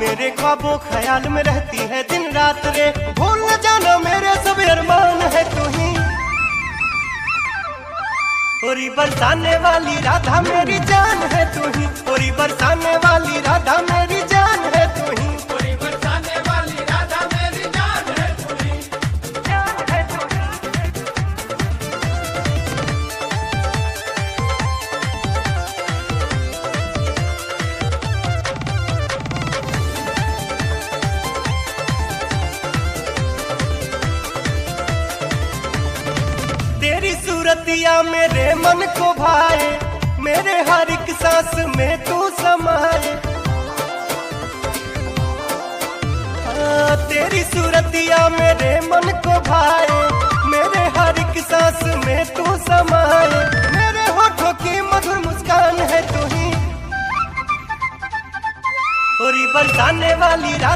मेरे ख्वाबों ख्याल में रहती है दिन रात रे, भूल न जाना मेरे सब अरमान है तू ही। ओरी बरसाने वाली राधा मेरी जान है तू ही, ओरी बरसाने वाली राधा मेरी जान है तू ही, ओरी बरसाने वाली राधा मेरी जान है तू ही। जान है तू ही। तेरी सूरतिया मेरे मन को भाए, मेरे हर एक सांस में तू समाए। तेरी सूरतिया मेरे मन को भाए, मेरे हर एक सांस में तू समाए। मेरे होठों की मधुर मुस्कान है तू ही, ओरी बरसाने वाली रात